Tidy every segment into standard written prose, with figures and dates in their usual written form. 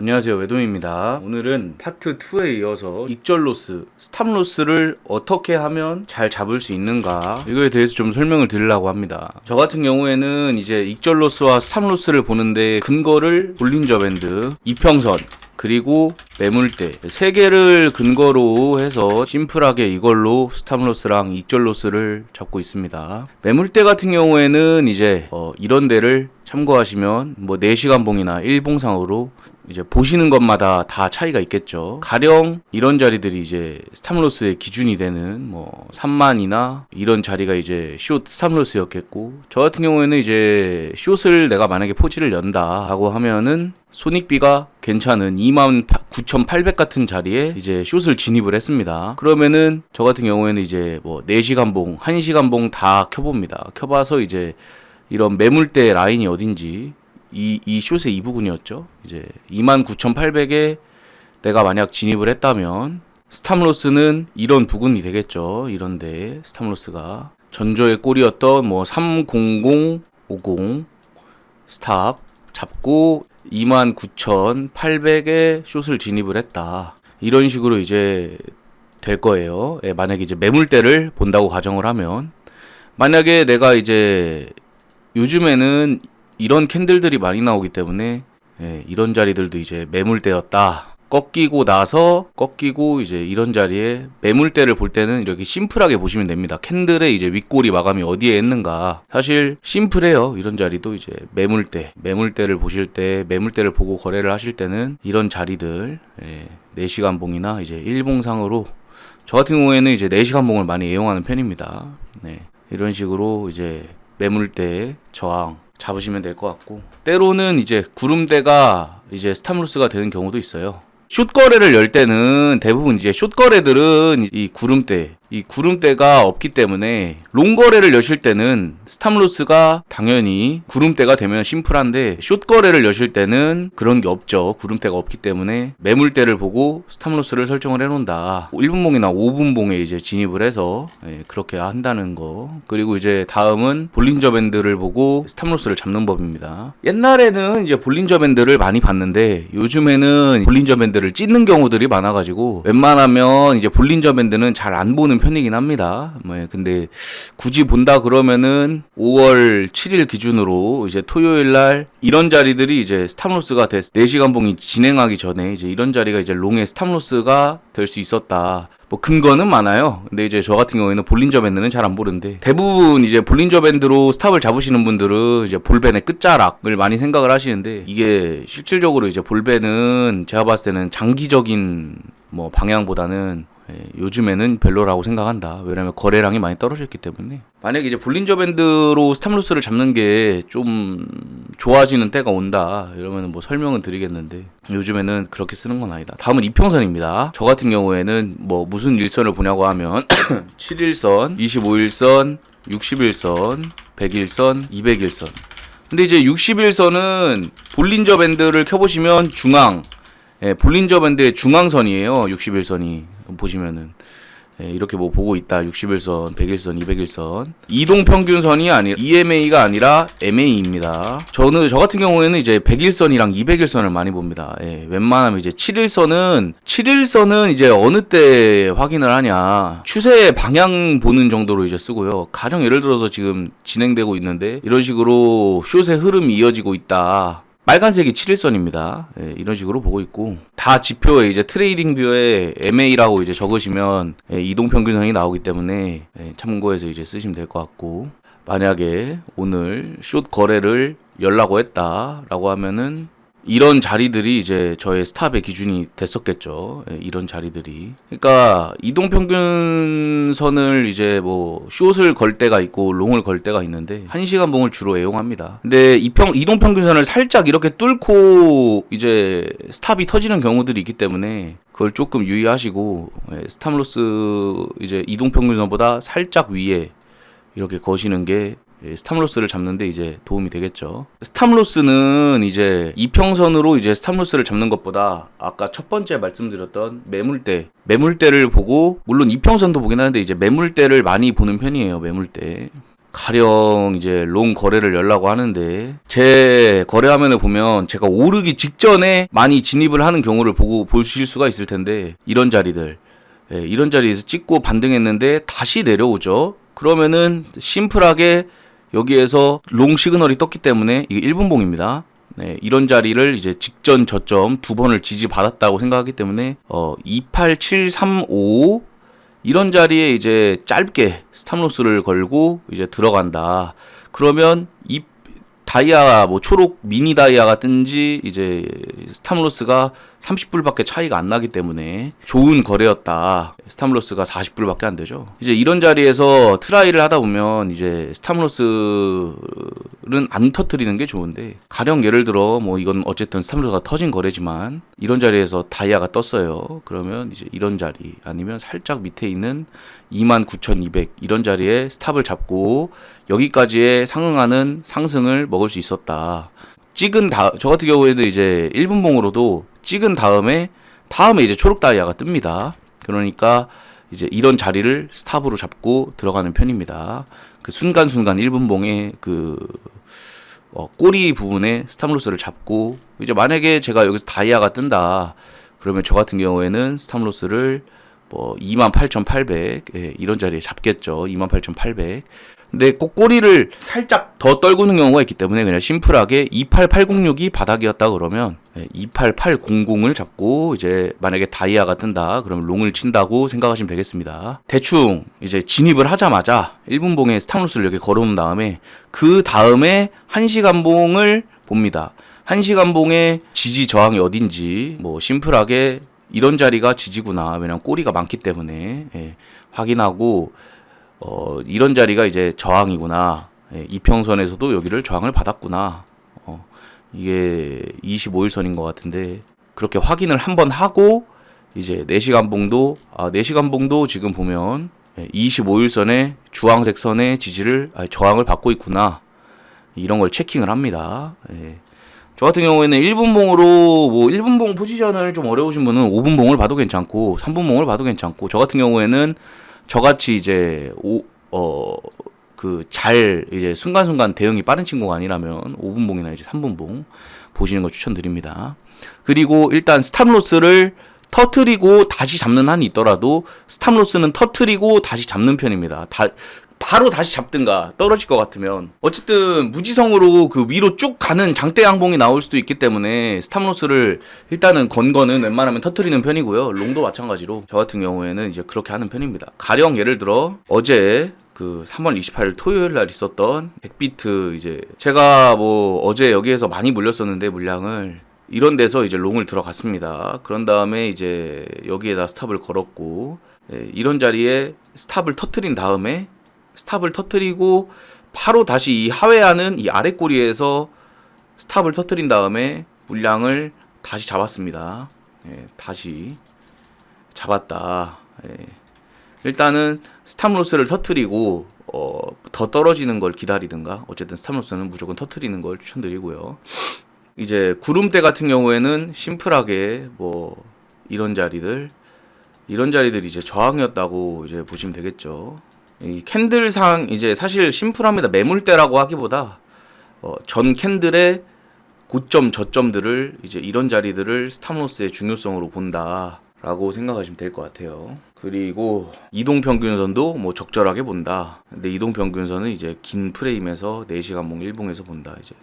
안녕하세요, 외돔입니다. 오늘은 파트 2에 이어서 익절 로스, 스탑 로스를 어떻게 하면 잘 잡을 수 있는가, 이거에 대해서 좀 설명을 드리려고 합니다. 저 같은 경우에는 이제 익절 로스와 스탑 로스를 보는데 근거를 볼린저 밴드, 이평선, 그리고 매물대 3개를 근거로 해서 심플하게 이걸로 스탑 로스랑 익절 로스를 잡고 있습니다. 매물대 같은 경우에는 이제 이런 데를 참고하시면 뭐 4시간 봉이나 1봉상으로 이제 보시는 것마다 다 차이가 있겠죠. 가령 이런 자리들이 이제 스탑 로스의 기준이 되는 뭐 3만이나 이런 자리가 이제 숏 스탑 로스였겠고, 저 같은 경우에는 이제 숏을 내가 만약에 포지를 연다 라고 하면은 손익비가 괜찮은 29,800 같은 자리에 이제 숏을 진입을 했습니다. 그러면은 저 같은 경우에는 이제 뭐 4시간 봉, 1시간 봉 다 켜봅니다. 켜봐서 이제 이런 매물대 라인이 어딘지, 이 숏의 이 부분이었죠. 이제 29,800에 내가 만약 진입을 했다면 스탑 로스는 이런 부분이 되겠죠. 이런데 스탑 로스가 전조의 꼴이었던 뭐 30050 스탑 잡고 29,800에 숏을 진입을 했다. 이런 식으로 이제 될 거예요. 만약에 이제 매물대를 본다고 가정을 하면, 만약에 내가 이제 요즘에는 이런 캔들들이 많이 나오기 때문에 이런 자리들도 이제 매물대였다. 꺾이고 이제 이런 자리에 매물대를 볼 때는 이렇게 심플하게 보시면 됩니다. 캔들의 이제 윗꼬리 마감이 어디에 있는가. 사실 심플해요. 이런 자리도 이제 매물대를 보실 때, 매물대를 보고 거래를 하실 때는 이런 자리들 4시간 봉이나 이제 1봉상으로, 저 같은 경우에는 이제 4시간 봉을 많이 애용하는 편입니다. 이런 식으로 이제 매물대 저항 잡으시면 될 것 같고, 때로는 이제 구름대가 이제 스탑 로스가 되는 경우도 있어요. 숏 거래를 열 때는 대부분 이제 숏 거래들은 이 구름대가 없기 때문에 롱 거래를 여실 때는 스탑 로스가 당연히 구름대가 되면 심플한데, 숏 거래를 여실 때는 그런 게 없죠. 구름대가 없기 때문에 매물대를 보고 스탑 로스를 설정을 해놓는다. 1분봉이나 5분봉에 이제 진입을 해서 그렇게 한다는 거. 그리고 이제 다음은 볼린저 밴드를 보고 스탑 로스를 잡는 법입니다. 옛날에는 이제 볼린저 밴드를 많이 봤는데 요즘에는 볼린저 밴드를 찢는 경우들이 많아가지고 웬만하면 이제 볼린저 밴드는 잘 안 보는 편이긴 합니다. 근데 굳이 본다 그러면은 5월 7일 기준으로 이제 토요일 날 이런 자리들이 이제 스탑 로스가 4시간 봉이 진행하기 전에 이제 이런 자리가 이제 롱의 스탑 로스가 될 수 있었다. 뭐 근거는 많아요. 근데 이제 저 같은 경우에는 볼린저 밴드는 잘 안 보는데, 대부분 이제 볼린저 밴드로 스탑을 잡으시는 분들은 이제 볼벤의 끝자락을 많이 생각을 하시는데, 이게 실질적으로 이제 볼벤은 제가 봤을 때는 장기적인 뭐 방향보다는 요즘에는 별로라고 생각한다. 왜냐면 거래량이 많이 떨어졌기 때문에. 만약에 이제 볼린저 밴드로 스탑 로스를 잡는 게 좀 좋아지는 때가 온다, 이러면 뭐 설명은 드리겠는데 요즘에는 그렇게 쓰는 건 아니다. 다음은 이평선입니다. 저 같은 경우에는 뭐 무슨 일선을 보냐고 하면 7일선, 25일선, 60일선, 100일선, 200일선. 근데 이제 60일선은 볼린저 밴드를 켜보시면 볼린저 밴드의 중앙선이에요. 61선이 보시면은 이렇게 뭐 보고 있다. 61선, 100일선, 200일선. 이동평균선이 아니라 EMA가 아니라 MA입니다. 저 같은 경우에는 이제 100일선이랑 200일선을 많이 봅니다. 웬만하면 이제 7일선은 이제 어느 때 확인을 하냐, 추세 방향 보는 정도로 이제 쓰고요. 가령 예를 들어서 지금 진행되고 있는데 이런 식으로 숏의 흐름이 이어지고 있다. 빨간색이 7일선입니다. 이런 식으로 보고 있고, 다 지표에 이제 트레이딩 뷰에 MA라고 이제 적으시면 이동평균선이 나오기 때문에 참고해서 이제 쓰시면 될 것 같고, 만약에 오늘 숏 거래를 열라고 했다라고 하면은 이런 자리들이 이제 저의 스탑의 기준이 됐었겠죠. 이런 자리들이. 그러니까 이동평균선을 이제 뭐 숏을 걸 때가 있고 롱을 걸 때가 있는데 1시간 봉을 주로 애용합니다. 근데 이동평균선을 살짝 이렇게 뚫고 이제 스탑이 터지는 경우들이 있기 때문에 그걸 조금 유의하시고, 스탑 로스 이제 이동평균선보다 살짝 위에 이렇게 거시는 게 스탑 로스를 잡는데 이제 도움이 되겠죠. 스탑 로스는 이제 이평선으로 이제 스탑 로스를 잡는 것보다 아까 첫 번째 말씀드렸던 매물대를 보고, 물론 이평선도 보긴 하는데 이제 매물대를 많이 보는 편이에요. 매물대. 가령 이제 롱 거래를 열라고 하는데 제 거래 화면을 보면 제가 오르기 직전에 많이 진입을 하는 경우를 보실 수가 있을 텐데 이런 자리들, 이런 자리에서 찍고 반등했는데 다시 내려오죠. 그러면은 심플하게 여기에서 롱 시그널이 떴기 때문에 이게 1분봉입니다. 네, 이런 자리를 이제 직전 저점 두 번을 지지받았다고 생각하기 때문에 28735 이런 자리에 이제 짧게 스탑로스를 걸고 이제 들어간다. 그러면 이 다이아 뭐 초록 미니 다이아가 뜬지 이제 스탑로스가 30불밖에 차이가 안 나기 때문에 좋은 거래였다. 스탑로스가 40불밖에 안 되죠. 이제 이런 자리에서 트라이를 하다 보면 이제 스탑로스는 안 터뜨리는 게 좋은데 가령 예를 들어 뭐 이건 어쨌든 스탑로스가 터진 거래지만 이런 자리에서 다이아가 떴어요. 그러면 이제 이런 자리 아니면 살짝 밑에 있는 29,200 이런 자리에 스탑을 잡고 여기까지의 상응하는 상승을 먹을 수 있었다. 저 같은 경우에는 이제 1분봉으로도 찍은 다음에 이제 초록 다이아가 뜹니다. 그러니까 이제 이런 자리를 스탑으로 잡고 들어가는 편입니다. 그 순간순간 1분봉의 꼬리 부분에 스탑로스를 잡고 이제 만약에 제가 여기서 다이아가 뜬다. 그러면 저 같은 경우에는 스탑로스를 뭐 28,800 이런 자리에 잡겠죠. 28,800. 근데 꼭 꼬리를 살짝 더 떨구는 경우가 있기 때문에 그냥 심플하게 28806이 바닥이었다 그러면 28800을 잡고 이제 만약에 다이아가 뜬다 그러면 롱을 친다고 생각하시면 되겠습니다. 대충 이제 진입을 하자마자 1분봉에 스탑로스를 이렇게 걸어놓은 다음에 그 다음에 1시간봉을 봅니다. 1시간봉의 지지 저항이 어딘지 뭐 심플하게 이런 자리가 지지구나. 왜냐면 꼬리가 많기 때문에 확인하고 이런 자리가 이제 저항이구나. 이평선에서도 여기를 저항을 받았구나. 이게 25일선인 것 같은데 그렇게 확인을 한번 하고 이제 4시간봉도 4시간봉도 지금 보면 25일선의 주황색 선의 저항을 받고 있구나. 이런 걸 체킹을 합니다. 저 같은 경우에는 1분봉으로 뭐 1분봉 포지션을 좀 어려우신 분은 5분봉을 봐도 괜찮고 3분봉을 봐도 괜찮고 저 같은 경우에는 저같이 이제 이제 순간순간 대응이 빠른 친구가 아니라면 5분봉이나 이제 3분봉 보시는 거 추천드립니다. 그리고 일단 스탑로스를 터트리고 다시 잡는 한이 있더라도 스탑로스는 터트리고 다시 잡는 편입니다. 바로 다시 잡든가 떨어질 것 같으면 어쨌든 무지성으로 그 위로 쭉 가는 장대 양봉이 나올 수도 있기 때문에 스탑로스를 일단은 건 거는 웬만하면 터트리는 편이고요. 롱도 마찬가지로 저 같은 경우에는 이제 그렇게 하는 편입니다. 가령 예를 들어 어제 그 3월 28일 토요일 날 있었던 100비트 이제 제가 뭐 어제 여기에서 많이 물렸었는데 물량을 이런 데서 이제 롱을 들어갔습니다. 그런 다음에 이제 여기에다 스탑을 걸었고 이런 자리에 스탑을 터트린 다음에 스탑을 터트리고 바로 다시 이 하회하는 이 아래 꼬리에서 스탑을 터트린 다음에 물량을 다시 잡았습니다. 다시 잡았다. 일단은 스탑로스를 터트리고 더 떨어지는 걸 기다리든가 어쨌든 스탑로스는 무조건 터트리는 걸 추천드리고요. 이제 구름대 같은 경우에는 심플하게 뭐 이런 자리들 이제 저항이었다고 이제 보시면 되겠죠. 이 캔들상 이제 사실 심플합니다. 매물대라고 하기보다 전 캔들의 고점 저점들을 이제 이런 자리들을 스탑로스의 중요성으로 본다라고 생각하시면 될 것 같아요. 그리고 이동평균선도 뭐 적절하게 본다. 근데 이동평균선은 이제 긴 프레임에서 4시간봉 1봉에서 본다. 이제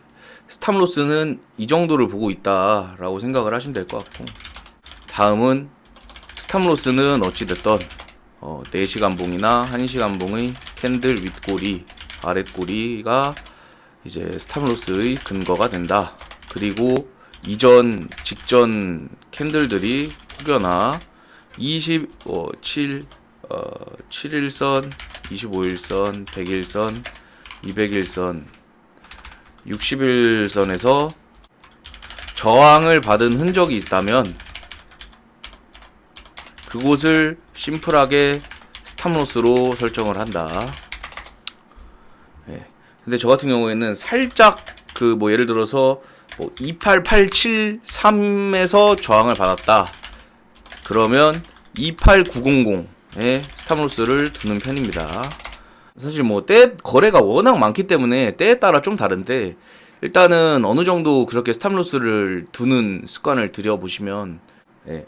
스탑로스는 이 정도를 보고 있다라고 생각을 하시면 될 것 같고 다음은 스탑로스는 어찌됐던 4시간봉이나 1시간봉의 캔들 윗꼬리, 아랫꼬리가 이제 스탑로스의 근거가 된다. 그리고 직전 캔들들이 혹여나 7일선, 25일선, 100일선, 200일선, 60일선에서 저항을 받은 흔적이 있다면 그곳을 심플하게 스탑로스로 설정을 한다. 근데 저 같은 경우에는 살짝 뭐 예를 들어서 뭐 28873에서 저항을 받았다. 그러면 28900에 스탑로스를 두는 편입니다. 사실 뭐 때 거래가 워낙 많기 때문에 때에 따라 좀 다른데 일단은 어느 정도 그렇게 스탑로스를 두는 습관을 들여보시면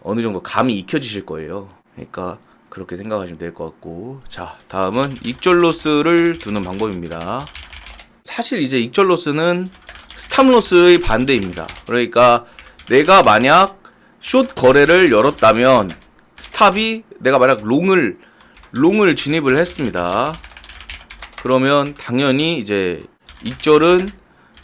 어느 정도 감이 익혀지실 거예요. 그러니까 그렇게 생각하시면 될 것 같고, 자 다음은 익절로스를 두는 방법입니다. 사실 이제 익절로스는 스탑로스의 반대입니다. 그러니까 내가 만약 숏 거래를 열었다면 스탑이 내가 만약 롱을 진입을 했습니다. 그러면 당연히 이제 익절은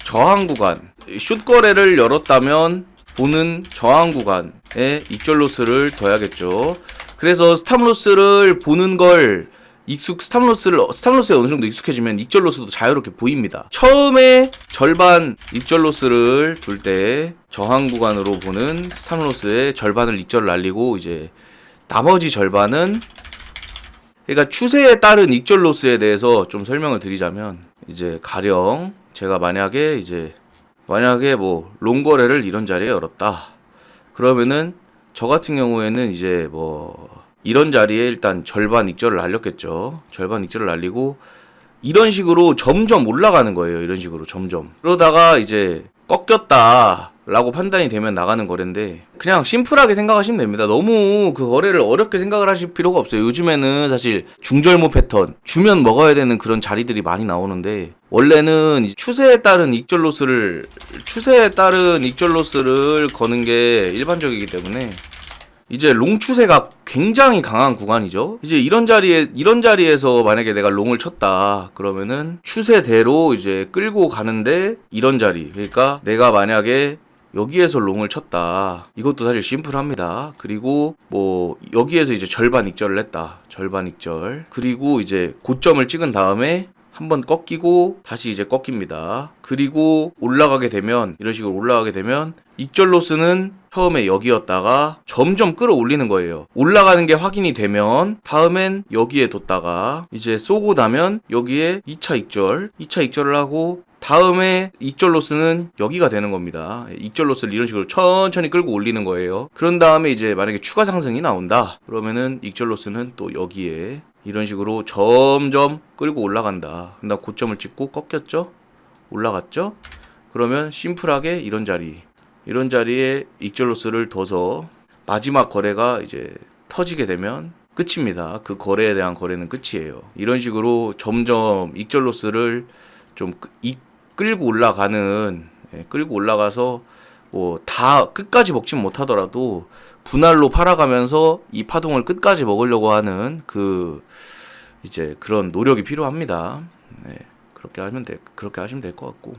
저항 구간, 숏 거래를 열었다면 보는 저항 구간에 익절로스를 둬야겠죠. 그래서 스탑로스를 보는 걸 스탑로스에 어느 정도 익숙해지면 익절로스도 자유롭게 보입니다. 처음에 절반 익절로스를 둘 때 저항 구간으로 보는 스탑로스의 절반을 익절을 날리고 이제 나머지 절반은, 그러니까 추세에 따른 익절로스에 대해서 좀 설명을 드리자면, 이제 가령 제가 만약에 뭐 롱거래를 이런 자리에 열었다. 그러면은 저 같은 경우에는 이제 뭐 이런 자리에 일단 절반 익절을 날렸겠죠. 절반 익절을 날리고 이런 식으로 점점 올라가는 거예요. 이런 식으로 점점. 그러다가 이제 꺾였다 라고 판단이 되면 나가는 거래인데, 그냥 심플하게 생각하시면 됩니다. 너무 그 거래를 어렵게 생각을 하실 필요가 없어요. 요즘에는 사실 중절모 패턴, 주면 먹어야 되는 그런 자리들이 많이 나오는데, 원래는 추세에 따른 익절로스를 거는 게 일반적이기 때문에 이제 롱 추세가 굉장히 강한 구간이죠. 이제 이런 자리에서 만약에 내가 롱을 쳤다 그러면은 추세대로 이제 끌고 가는데, 이런 자리, 그러니까 내가 만약에 여기에서 롱을 쳤다, 이것도 사실 심플합니다. 그리고 뭐 여기에서 이제 절반 익절을 했다, 절반 익절, 그리고 이제 고점을 찍은 다음에 한번 꺾이고 다시 이제 꺾입니다. 그리고 올라가게 되면, 이런 식으로 올라가게 되면 익절로스는 처음에 여기였다가 점점 끌어올리는 거예요. 올라가는 게 확인이 되면 다음엔 여기에 뒀다가 이제 쏘고 나면 여기에 2차 익절을 하고, 다음에 익절로스는 여기가 되는 겁니다. 익절로스를 이런 식으로 천천히 끌고 올리는 거예요. 그런 다음에 이제 만약에 추가 상승이 나온다 그러면은 익절로스는 또 여기에 이런 식으로 점점 끌고 올라간다. 그 다음 고점을 찍고 꺾였죠? 올라갔죠? 그러면 심플하게 이런 자리에 익절로스를 둬서 마지막 거래가 이제 터지게 되면 끝입니다. 그 거래에 대한 거래는 끝이에요. 이런 식으로 점점 익절로스를 좀 끌고 올라가서 뭐 다 끝까지 먹진 못하더라도 분할로 팔아가면서 이 파동을 끝까지 먹으려고 하는 이제 그런 노력이 필요합니다. 네, 그렇게 하시면 될 것 같고,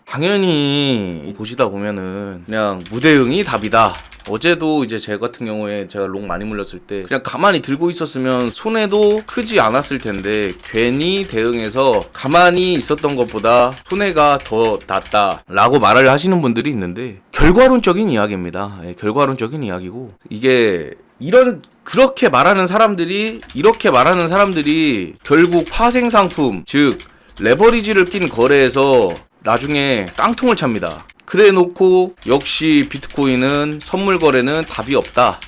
당연히 보시다 보면은 그냥 무대응이 답이다. 어제도 이제 제 같은 경우에 제가 롱 많이 물렸을 때 그냥 가만히 들고 있었으면 손해도 크지 않았을 텐데, 괜히 대응해서 가만히 있었던 것보다 손해가 더 났다 라고 말을 하시는 분들이 있는데, 결과론적인 이야기입니다. 결과론적인 이야기고, 이게 그렇게 말하는 사람들이 결국 파생상품, 즉 레버리지를 낀 거래에서 나중에 깡통을 찹니다. 그래 놓고 역시 비트코인은 선물 거래는 답이 없다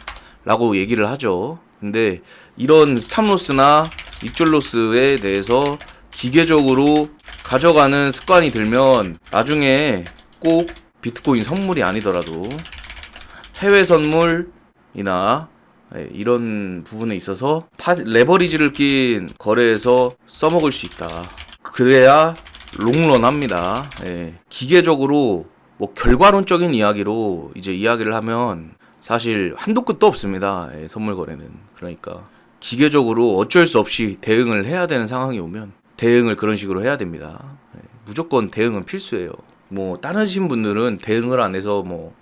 라고 얘기를 하죠. 근데 이런 스탑로스나 익절로스에 대해서 기계적으로 가져가는 습관이 들면 나중에 꼭 비트코인 선물이 아니더라도 해외 선물이나 이런 부분에 있어서 레버리지를 낀 거래에서 써먹을 수 있다. 그래야 롱런 합니다. 기계적으로 뭐 결과론적인 이야기로 이제 이야기를 하면 사실 한도 끝도 없습니다. 선물 거래는. 그러니까 기계적으로 어쩔 수 없이 대응을 해야 되는 상황이 오면 대응을 그런 식으로 해야 됩니다. 무조건 대응은 필수예요. 뭐 다른 분들은 대응을 안 해서 뭐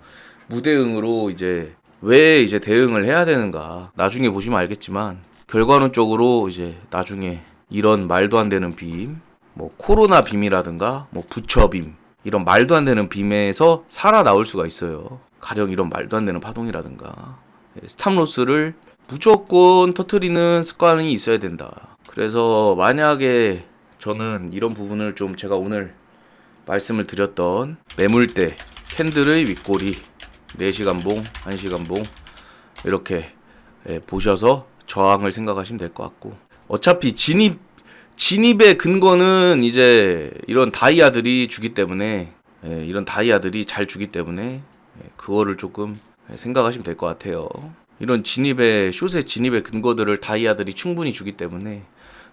무대응으로 이제 왜 이제 대응을 해야 되는가 나중에 보시면 알겠지만, 결과론적으로 이제 나중에 이런 말도 안 되는 빔, 뭐 코로나 빔이라든가 뭐 부처빔, 이런 말도 안 되는 빔에서 살아나올 수가 있어요. 가령 이런 말도 안 되는 파동이라든가. 스탑로스를 무조건 터트리는 습관이 있어야 된다. 그래서 만약에 저는 이런 부분을 좀 제가 오늘 말씀을 드렸던 매물대, 캔들의 윗꼬리, 4시간 봉, 1시간 봉 이렇게 보셔서 저항을 생각하시면 될 것 같고, 어차피 진입의 근거는 이제 이런 다이아들이 주기 때문에, 이런 다이아들이 잘 주기 때문에 그거를 조금 생각하시면 될 것 같아요. 이런 숏의 진입의 근거들을 다이아들이 충분히 주기 때문에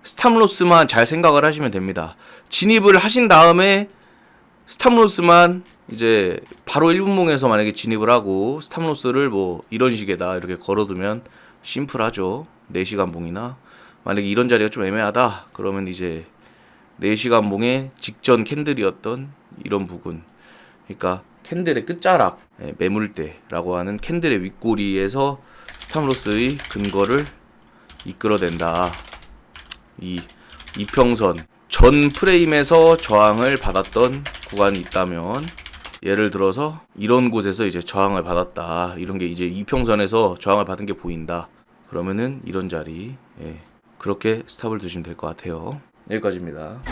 스탑로스만 잘 생각을 하시면 됩니다. 진입을 하신 다음에 스탑로스만 이제 바로 1분봉에서 만약에 진입을 하고 스탑로스를 뭐 이런 식에다 이렇게 걸어두면 심플하죠. 4시간 봉이나 만약에 이런 자리가 좀 애매하다 그러면 이제 4시간 봉의 직전 캔들이었던 이런 부분, 그러니까 캔들의 끝자락, 매물대라고 하는 캔들의 윗꼬리에서 스탑로스의 근거를 이끌어낸다. 이 이평선 전 프레임에서 저항을 받았던 구간이 있다면, 예를 들어서 이런 곳에서 이제 저항을 받았다, 이런 게 이제 이평선에서 저항을 받은 게 보인다, 그러면은 이런 자리, 그렇게 스탑을 두시면 될 것 같아요. 여기까지입니다.